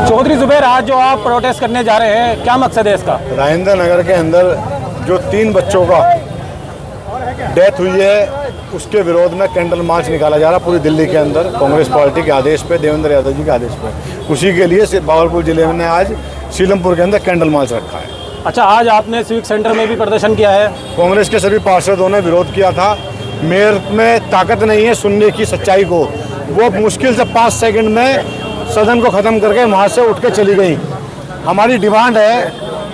चौधरी जुबैर, आज जो आप प्रोटेस्ट करने जा रहे हैं, क्या मकसद है इसका? राजेंद्र नगर के अंदर जो 3 बच्चों का डेथ हुई है उसके विरोध में कैंडल मार्च निकाला जा रहा है पूरी दिल्ली के अंदर, कांग्रेस पार्टी के आदेश पे, देवेंद्र यादव जी के आदेश पे। उसी के लिए भागलपुर जिले में आज सीलमपुर के अंदर कैंडल मार्च रखा है। अच्छा, आज आपने सिविक सेंटर में भी प्रदर्शन किया है। कांग्रेस के सभी पार्षदों ने विरोध किया था। मेयर में ताकत नहीं है सुनने की सच्चाई को, वो मुश्किल से 5 सेकंड में सदन को ख़त्म करके वहाँ से उठ के चली गई। हमारी डिमांड है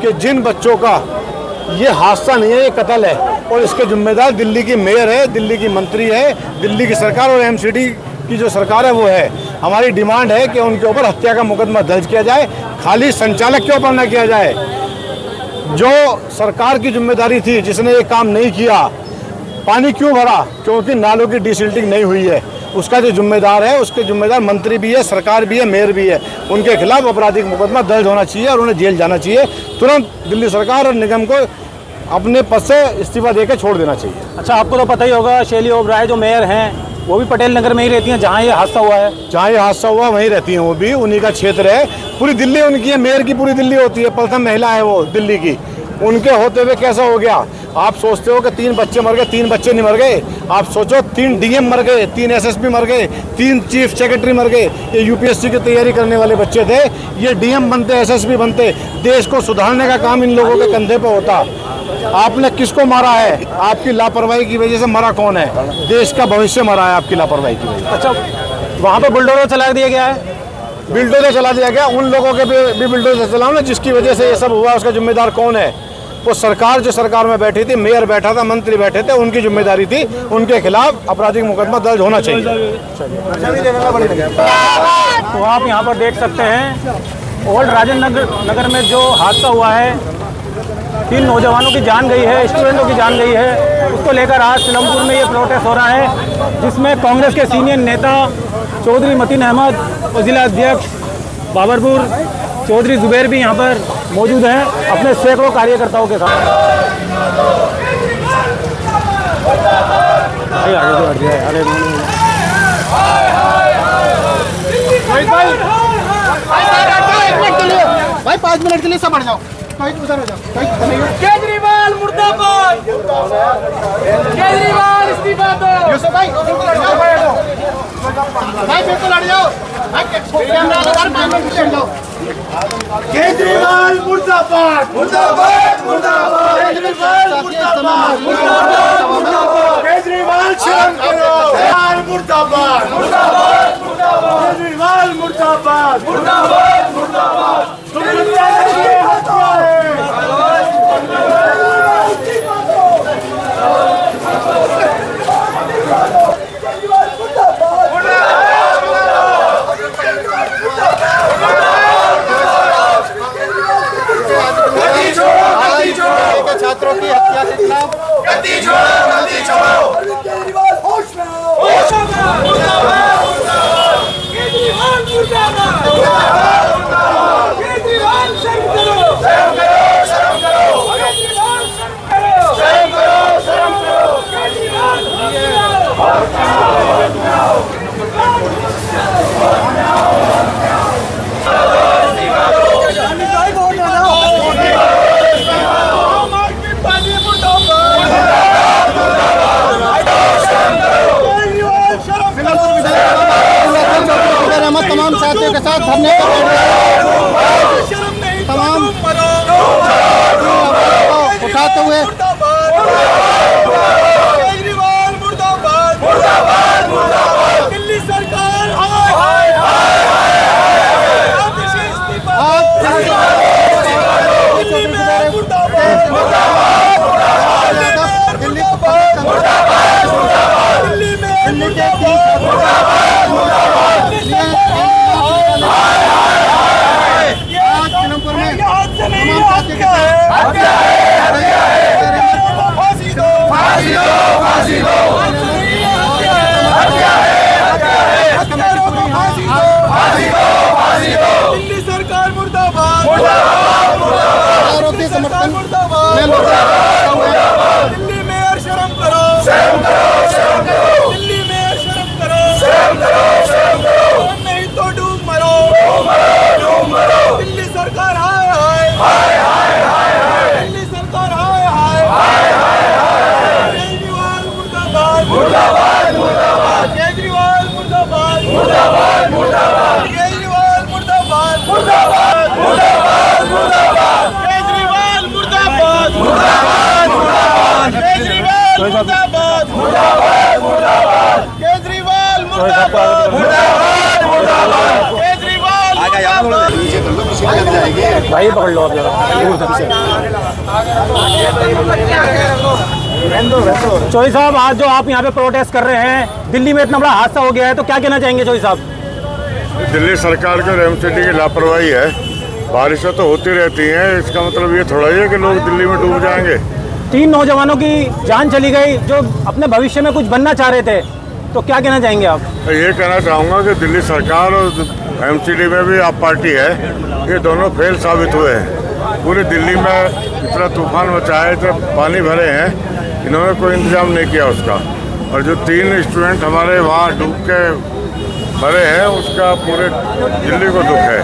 कि जिन बच्चों का ये हादसा नहीं है, ये कत्ल है और इसके जिम्मेदार दिल्ली की मेयर है, दिल्ली की मंत्री है, दिल्ली की सरकार और एमसीडी की जो सरकार है वो है। हमारी डिमांड है कि उनके ऊपर हत्या का मुकदमा दर्ज किया जाए, खाली संचालक के ऊपर न किया जाए। जो सरकार की जिम्मेदारी थी, जिसने ये काम नहीं किया, पानी क्यों भरा? क्योंकि नालों की डिसिल्टिंग नहीं हुई है। उसका जो जिम्मेदार है, उसके जिम्मेदार मंत्री भी है, सरकार भी है, मेयर भी है। उनके खिलाफ आपराधिक मुकदमा दर्ज होना चाहिए और उन्हें जेल जाना चाहिए। तुरंत दिल्ली सरकार और निगम को अपने पद से इस्तीफा देकर छोड़ देना चाहिए। अच्छा, आपको तो पता ही होगा, शैली ओबराय जो मेयर हैं वो भी पटेल नगर में ही रहती हैं, जहाँ ये हादसा हुआ है। जहाँ ये हादसा हुआ वहीं रहती हैं वो भी, उन्हीं का क्षेत्र है। पूरी दिल्ली उनकी है, मेयर की पूरी दिल्ली होती है, प्रथम महिला है वो दिल्ली की। उनके होते हुए कैसा हो गया? आप सोचते हो कि 3 बच्चे मर गए, 3 बच्चे नहीं मर गए। आप सोचो 3 डीएम मर गए, 3 एसएसपी मर गए, 3 चीफ सेक्रेटरी मर गए। ये यूपीएससी की तैयारी करने वाले बच्चे थे। ये डीएम बनते, एसएसपी बनते, देश को सुधारने का काम इन लोगों के कंधे पे होता। आपने किसको मारा है? आपकी लापरवाही की वजह से मरा कौन है? देश का भविष्य मरा है आपकी लापरवाही की वजह से। अच्छा, वहाँ पर बुलडोजर चला दिया गया है। बुलडोजर चला दिया गया, उन लोगों के भी बुलडोजर चलाओ ना, जिसकी वजह से ये सब हुआ। उसका जिम्मेदार कौन है? वो सरकार जो सरकार में बैठी थी, मेयर बैठा था, मंत्री बैठे थे, उनकी जिम्मेदारी थी। उनके खिलाफ आपराधिक मुकदमा दर्ज होना चाहिए। तो आप यहाँ पर देख सकते हैं ओल्ड राजेंद्र नगर में जो हादसा हुआ है, 3 नौजवानों की जान गई है, स्टूडेंटों की जान गई है। उसको लेकर आज सीलमपुर में ये प्रोटेस्ट हो रहा है, जिसमें कांग्रेस के सीनियर नेता चौधरी मतीन अहमद और जिला अध्यक्ष बाबरपुर चौधरी जुबैर भी यहाँ पर मौजूद हैं अपने सैकड़ों कार्यकर्ताओं के साथ। अरे भाई 5 मिनट के लिए सब बढ़ जाओ, उधर हो जाओ। केजरीवाल मुर्दाबाद, केजरीवाल इस्तीफा दो। यूसुफ भाई बिल्कुल हट जाओ। केजरीवाल मुर्दाबाद, मुर्दाबाद, मुर्दाबाद, केजरीवाल मुर्दाबाद, मुर्दाबाद, मुर्दाबाद, केजरीवाल शर्म करो। मुर्दाबाद, मुर्दाबाद, मुर्दाबाद, केजरीवाल मुर्दाबाद, मुर्दाबाद, मुर्दाबाद। छात्रों की हत्या के खिलाफ गद्दी छोड़ो, गद्दी छोड़ो। केजरीवाल होश में आओ। मुर्दाबाद, मुर्दाबाद, मुर्दाबाद, केजरीवाल मुर्दाबाद, मुर्दाबाद, मुर्दाबाद, केजरीवाल शर्म करो, शर्म करो, शर्म करो, केजरीवाल शर्म करो, शर्म करो, शर्म करो, केजरीवाल तमाम साथियों के साथ धरने तमाम उठाते हुए केजरीवाल मुर्दाबाद, मुर्दाबाद, मुर्दाबाद, दिल्ली सरकार हाय हाय हाय, इस्तीफा दिल्ली में मुर्दाबाद, मुर्दाबाद, मुर्दाबाद, मुर्दाबाद, मुर्दाबाद, दिल्ली में मुर्दाबाद, मुर्दाबाद, मुर्दाबाद, फांसी दो, फांसी दो, फांसी दो, फांसी दो, फांसी दो, दिल्ली सरकार मुर्दाबाद, मुर्दाबाद, मुर्दाबाद, समर्थन मुर्दाबाद, दिल्ली मेयर शर्म करो, शर्म करो, शर्म करो, दिल्ली मेयर शर्म करो, शर्म करो, शर्म करो, नहीं तो डूब मुर्दाबाद मुर्दाबाद मुर्दाबाद केजरीवाल मुर्दाबाद मुर्दाबाद मुर्दाबाद केजरीवाल भाई पकड़ लो आप जरा। चौधरी साहब, आज जो आप यहाँ पे प्रोटेस्ट कर रहे हैं, दिल्ली में इतना बड़ा हादसा हो गया है, तो क्या कहना चाहेंगे चौधरी साहब? दिल्ली सरकार की और एमसीडी की लापरवाही है। बारिशें तो होती रहती हैं, इसका मतलब ये थोड़ा ही है कि लोग दिल्ली में डूब जाएंगे। 3 नौजवानों की जान चली गई जो अपने भविष्य में कुछ बनना चाह रहे थे, तो क्या कहना चाहेंगे आप? ये कहना चाहूँगा कि दिल्ली सरकार और एमसीडी में भी आप पार्टी है, ये दोनों फेल साबित हुए हैं। पूरी दिल्ली में इतना तूफान मचा है, इतना पानी भरे हैं, इन्होंने कोई इंतजाम नहीं किया उसका। और जो 3 स्टूडेंट हमारे वहाँ डूब के मरे हैं, उसका पूरे दिल्ली को दुख है।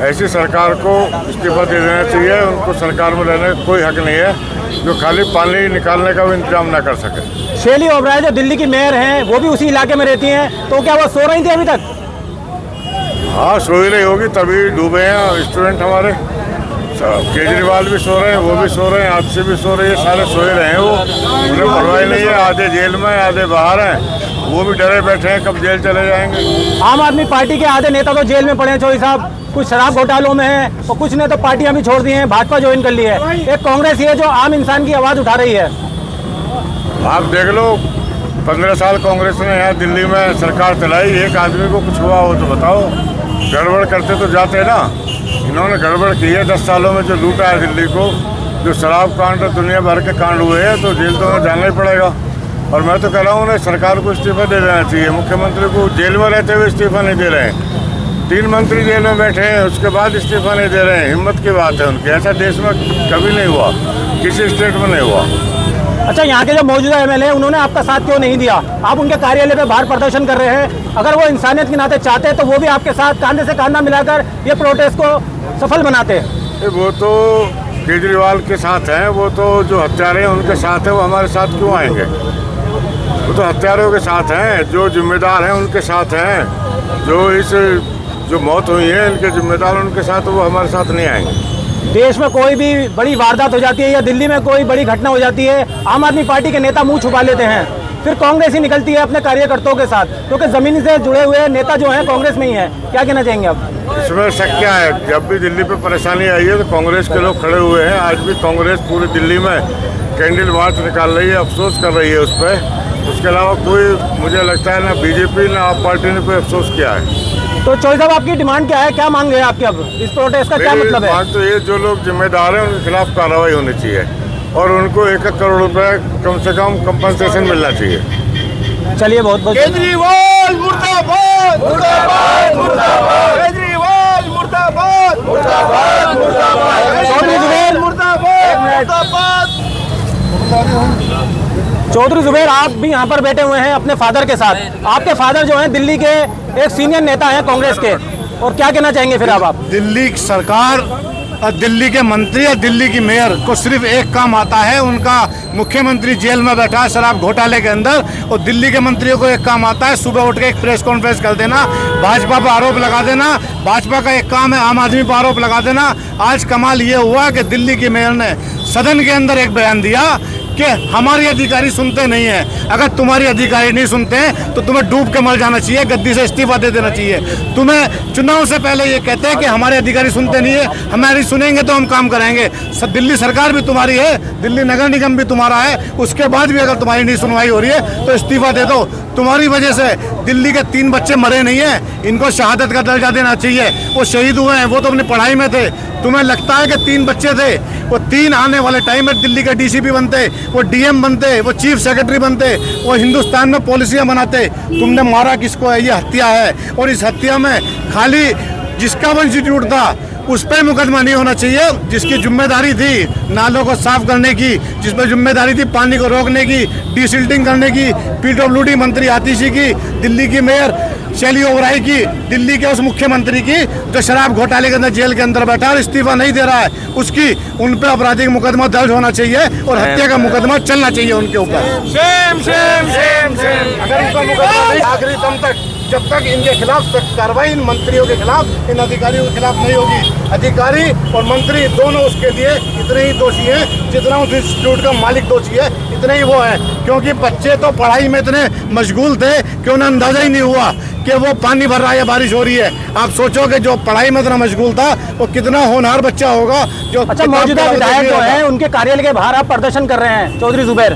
ऐसी सरकार को इस्तीफा दे देना चाहिए। उनको सरकार में रहने का कोई हक नहीं है जो खाली पानी निकालने का भी इंतजाम ना कर सके। शैली ओबराय जो दिल्ली की मेयर हैं, वो भी उसी इलाके में रहती हैं, तो क्या वो सो रही थी अभी तक? हाँ, सो ही रही होगी, तभी डूबे हैं स्टूडेंट हमारे। केजरीवाल भी सो रहे हैं, वो भी सो रहे हैं, आपसे भी सो रहे हैं, सारे सोए रहे हैं। वो उन्हें परवाह नहीं है। आधे जेल में, आधे बाहर हैं, वो भी डरे बैठे हैं कब जेल चले जाएंगे। आम आदमी पार्टी के आधे नेता तो जेल में पड़े हैं चौधरी साहब, कुछ शराब घोटालों में है और कुछ ने तो पार्टियां भी छोड़ दी हैं, भाजपा ज्वाइन कर ली है। एक कांग्रेस ही है जो आम इंसान की आवाज़ उठा रही है। आप देख लो, 15 साल कांग्रेस ने यहाँ दिल्ली में सरकार चलाई, एक आदमी को कुछ हुआ हो तो बताओ। गड़बड़ करते तो जाते ना, इन्होंने गड़बड़ की है। 10 सालों में जो लूटा है दिल्ली को, जो शराब कांड और दुनिया भर के कांड हुए हैं, तो जेल तो उन्हें जाना ही पड़ेगा। और मैं तो कह रहा हूँ उन्हें सरकार को इस्तीफा दे देना चाहिए। मुख्यमंत्री को जेल में रहते हुए इस्तीफा नहीं दे रहे हैं, 3 मंत्री जेल में बैठे हैं, उसके बाद इस्तीफा नहीं दे रहे हैं। हिम्मत की बात है उनकी, ऐसा देश में कभी नहीं हुआ, किसी स्टेट में नहीं हुआ। अच्छा, यहाँ के जो मौजूदा एमएलए हैं, उन्होंने आपका साथ क्यों नहीं दिया? आप उनके कार्यालय पे बाहर प्रदर्शन कर रहे हैं। अगर वो इंसानियत के नाते चाहते तो वो भी आपके साथ कंधे से कंधा मिलाकर ये प्रोटेस्ट को सफल बनाते। वो तो केजरीवाल के साथ हैं, वो तो जो हत्यारे हैं उनके साथ है, वो हमारे साथ क्यों आएंगे? वो तो हत्यारों के साथ हैं, जो जिम्मेदार हैं उनके साथ हैं। जो मौत हुई है इनके जिम्मेदार उनके साथ, वो हमारे साथ नहीं आएंगे। देश में कोई भी बड़ी वारदात हो जाती है या दिल्ली में कोई बड़ी घटना हो जाती है, आम आदमी पार्टी के नेता मुंह छुपा लेते हैं, फिर कांग्रेस ही निकलती है अपने कार्यकर्ताओं के साथ, क्योंकि जमीन से जुड़े हुए नेता जो हैं कांग्रेस में ही है। क्या कहना चाहेंगे आप? इसमें शक क्या है? जब भी दिल्ली पे परेशानी आई है तो कांग्रेस के लोग खड़े हुए हैं। आज भी कांग्रेस पूरी दिल्ली में कैंडल मार्च निकाल रही है, अफसोस कर रही है उस पर। उसके अलावा कोई, मुझे लगता है, ना बीजेपी ना आप पार्टी ने कोई अफसोस किया है। तो चौधरी साहब, आपकी डिमांड क्या है? क्या मांग रहे हैं आपके अब इस प्रोटेस्ट का? क्या मतलब है? तो ये जो लोग जिम्मेदार हैं उनके खिलाफ कार्रवाई होनी चाहिए और उनको 1-1 करोड़ रुपए कम से कम कंपनसेशन मिलना चाहिए। चलिए, बहुत बहुत केजरीवाल मुर्दाबाद मुर्दाबाद मुर्दाबाद केजरीवाल मुर्दाबाद मुर्दाबाद मुर्दाबाद चौधरी जुबैर मुर्दाबाद। चौधरी जुबैर, आप भी यहाँ पर बैठे हुए हैं अपने फादर के साथ। आपके फादर जो हैं दिल्ली के एक सीनियर नेता हैं कांग्रेस के, और क्या कहना चाहेंगे फिर आप? दिल्ली की सरकार और दिल्ली के मंत्री और दिल्ली की मेयर को सिर्फ एक काम आता है, उनका मुख्यमंत्री जेल में बैठा है शराब घोटाले के अंदर, और दिल्ली के मंत्रियों को एक काम आता है, सुबह उठ के एक प्रेस कॉन्फ्रेंस कर देना, भाजपा पर आरोप लगा देना। भाजपा का एक काम है आम आदमी पर आरोप लगा देना। आज कमाल ये हुआ कि दिल्ली की मेयर ने सदन के अंदर एक बयान दिया कि हमारे अधिकारी सुनते नहीं हैं। अगर तुम्हारे अधिकारी नहीं सुनते हैं तो तुम्हें डूब के मर जाना चाहिए, गद्दी से इस्तीफा दे देना चाहिए। तुम्हें चुनाव से पहले ये कहते हैं कि हमारे अधिकारी सुनते नहीं है, हमारी सुनेंगे तो हम काम कराएंगे। दिल्ली सरकार भी तुम्हारी है, दिल्ली नगर निगम भी तुम्हारा है, उसके बाद भी अगर तुम्हारी नहीं सुनवाई हो रही है तो इस्तीफा दे दो। तुम्हारी वजह से दिल्ली के 3 बच्चे मरे नहीं हैं, इनको शहादत का दर्जा देना चाहिए। वो शहीद हुए हैं, वो तो अपनी पढ़ाई में थे। तुम्हें लगता है कि 3 बच्चे थे, वो 3 आने वाले टाइम में दिल्ली के डीसीपी बनते, वो डीएम बनते, वो चीफ सेक्रेटरी बनते, वो हिंदुस्तान में पॉलिसियां बनाते। तुमने मारा किसको है? ये हत्या है, और इस हत्या में खाली जिसका वो इंस्टीट्यूट था उस पर मुकदमा नहीं होना चाहिए। जिसकी जिम्मेदारी थी नालों को साफ करने की, जिसमें जिम्मेदारी थी पानी को रोकने की, डिसिल्टिंग करने की, पीडब्ल्यूडी मंत्री आतिशी की, दिल्ली की मेयर शैली ओबराय की, दिल्ली के उस मुख्यमंत्री की जो शराब घोटाले के अंदर जेल के अंदर बैठा और इस्तीफा नहीं दे रहा है, उसकी उन पर आपराधिक मुकदमा दर्ज होना चाहिए और हत्या का मुकदमा चलना चाहिए उनके ऊपर। सेम सेम सेम सेम अगर उनका मुकदमा नहीं आखिरी दम तक जब तक इनके खिलाफ सख्त कार्रवाई इन मंत्रियों के खिलाफ, इन अधिकारियों के खिलाफ नहीं होगी। अधिकारी और मंत्री दोनों उसके लिए इतने ही दोषी हैं जितना उस इंस्टीट्यूट का मालिक दोषी है, इतने ही वो है। क्योंकि बच्चे तो पढ़ाई में इतने मशगूल थे कि उन्हें अंदाजा ही नहीं हुआ कि वो पानी भर रहा है या बारिश हो रही है। आप सोचो कि जो पढ़ाई में इतना मशगूल था वो कितना होनहार बच्चा होगा जो। अच्छा, मौजूदा विधायक जो है उनके कार्यालय के बाहर आप प्रदर्शन कर रहे हैं चौधरी जुबैर,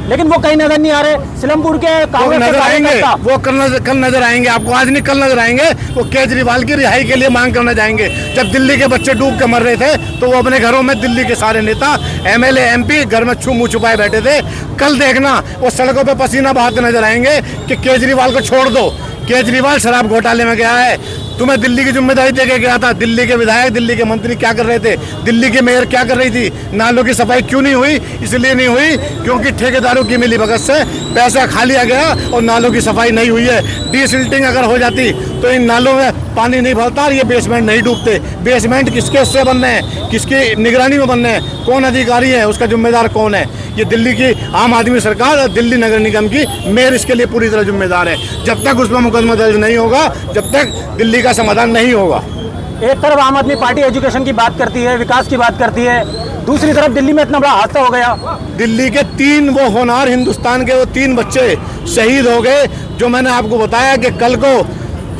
लेकिन वो कहीं नजर नहीं आ रहे। सिलमपुर के कांग्रेस नजर के आएंगे, कार्यकर्ता वो कल नजर आएंगे आपको, आज नहीं कल नजर आएंगे। वो केजरीवाल की रिहाई के लिए मांग करने जाएंगे। जब दिल्ली के बच्चे डूब के मर रहे थे तो वो अपने घरों में, दिल्ली के सारे नेता एमएलए एमपी घर में मुंह छुपाए बैठे थे। कल देखना वो सड़कों पे पसीना बहाते नजर आएंगे कि केजरीवाल को छोड़ दो, केजरीवाल शराब घोटाले में गया है, तुम्हें दिल्ली की जिम्मेदारी देके गया था। दिल्ली के विधायक, दिल्ली के मंत्री क्या कर रहे थे, दिल्ली की मेयर क्या कर रही थी, नालों की सफाई क्यों नहीं हुई? इसलिए नहीं हुई क्योंकि ठेकेदारों की मिलीभगत से पैसा खा लिया गया और नालों की सफाई नहीं हुई है। डीसिल्टिंग अगर हो जाती तो इन नालों में पानी नहीं भरता और ये बेसमेंट नहीं डूबते। बेसमेंट किसके उससे बनने हैं, किसकी निगरानी में बनने हैं, कौन अधिकारी है, उसका जिम्मेदार कौन है? ये दिल्ली की आम आदमी सरकार और दिल्ली नगर निगम की मेयर इसके लिए पूरी तरह जिम्मेदार है। जब तक उसमें मुकदमा दर्ज नहीं होगा, जब तक दिल्ली का समाधान नहीं होगा। एक तरफ आम आदमी पार्टी एजुकेशन की बात करती है, विकास की बात करती है, दूसरी तरफ दिल्ली में इतना बड़ा हादसा हो गया। दिल्ली के 3 वो होनहार हिंदुस्तान के वो 3 बच्चे शहीद हो गए, जो मैंने आपको बताया कि कल को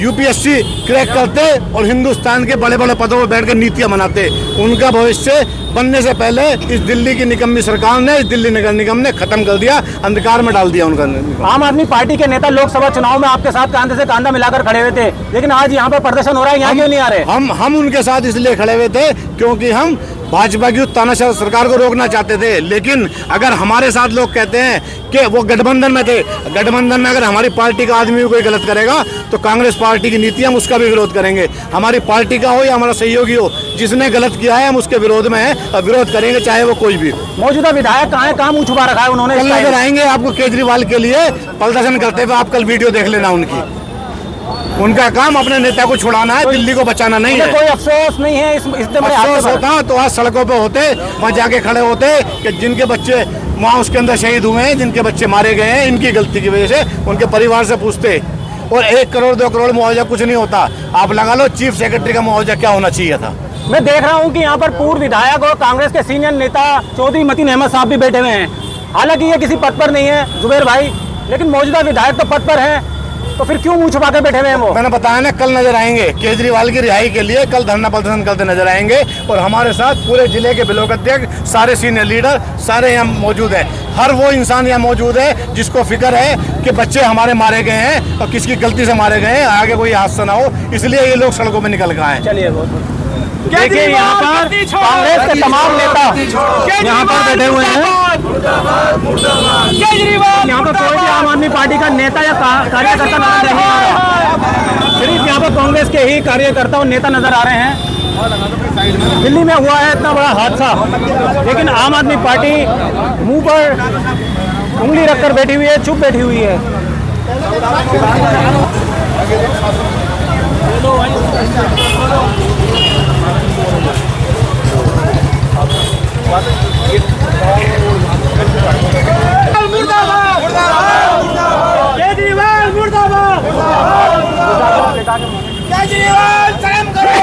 यूपीएससी क्रैक करते और हिंदुस्तान के बड़े बड़े पदों पर बैठकर नीतियां बनाते। उनका भविष्य बनने से पहले इस दिल्ली की निकम्मी सरकार ने, इस दिल्ली नगर निगम ने खत्म कर दिया, अंधकार में डाल दिया उनका। आम आदमी पार्टी के नेता लोकसभा चुनाव में आपके साथ कांधे से कांधा मिलाकर खड़े हुए थे, लेकिन आज यहाँ पर प्रदर्शन हो रहा है, यहाँ क्यों नहीं आ रहे? हम उनके साथ इसलिए खड़े हुए थे क्योंकि हम भाजपा की तानाशाह सरकार को रोकना चाहते थे। लेकिन अगर हमारे साथ लोग कहते हैं कि वो गठबंधन में थे, गठबंधन में अगर हमारी पार्टी का आदमी कोई गलत करेगा तो कांग्रेस पार्टी की नीतियां हम उसका भी विरोध करेंगे। हमारी पार्टी का हो या हमारा सहयोगी हो, जिसने गलत किया है हम उसके विरोध में है और विरोध करेंगे, चाहे वो कोई भी। मौजूदा विधायक कहाँ है, काम मुँह छुपा रखा है उन्होंने? कल नजर आएंगे आपको केजरीवाल के लिए प्रदर्शन करते हुए, आप कल वीडियो देख लेना उनकी। उनका काम अपने नेता को छुड़ाना है, दिल्ली को बचाना नहीं है। कोई अफसोस नहीं है इतने बड़े अफसोस हादसे होता तो आज सड़कों पे होते, वहाँ जाके खड़े होते कि जिनके बच्चे वहाँ उसके अंदर शहीद हुए हैं, जिनके बच्चे मारे गए हैं इनकी गलती की वजह से, उनके परिवार से पूछते। और 1 करोड़ 2 करोड़ मुआवजा कुछ नहीं होता। आप लगा लो चीफ सेक्रेटरी का मुआवजा क्या होना चाहिए था। मैं देख रहा हूं कि यहाँ पर पूर्व विधायक और कांग्रेस के सीनियर नेता चौधरी मतीन अहमद साहब भी बैठे हुए हैं। हालांकि ये किसी पद पर नहीं है जुबैर भाई, लेकिन मौजूदा विधायक तो पद पर है, तो फिर क्यों मुंह छुपा के बैठे हुए हैं वो? मैंने बताया ना, कल नजर आएंगे केजरीवाल की रिहाई के लिए, कल धरना प्रदर्शन करते नजर आएंगे। और हमारे साथ पूरे जिले के ब्लॉक अध्यक्ष, सारे सीनियर लीडर, सारे यहाँ मौजूद है। हर वो इंसान यहाँ मौजूद है जिसको फिक्र है कि बच्चे हमारे मारे गए हैं और किसकी गलती से मारे गए हैं, आगे कोई हादसा ना हो, इसलिए ये लोग सड़कों में निकल गए हैं। चलिए देखिए यहाँ पर कांग्रेस के तमाम नेता यहाँ पर बैठे हुए हैं। यहाँ पर कोई भी आम आदमी पार्टी का नेता या कार्यकर्ता नजर नहीं आ रहा, सिर्फ यहाँ पर कांग्रेस के ही कार्यकर्ता और नेता नजर आ रहे हैं। दिल्ली में हुआ है इतना बड़ा हादसा, लेकिन आम आदमी पार्टी मुंह पर उंगली रखकर बैठी हुई है, चुप बैठी हुई है। केजरीवाल मुर्दाबाद, केजरीवाल शर्म करो,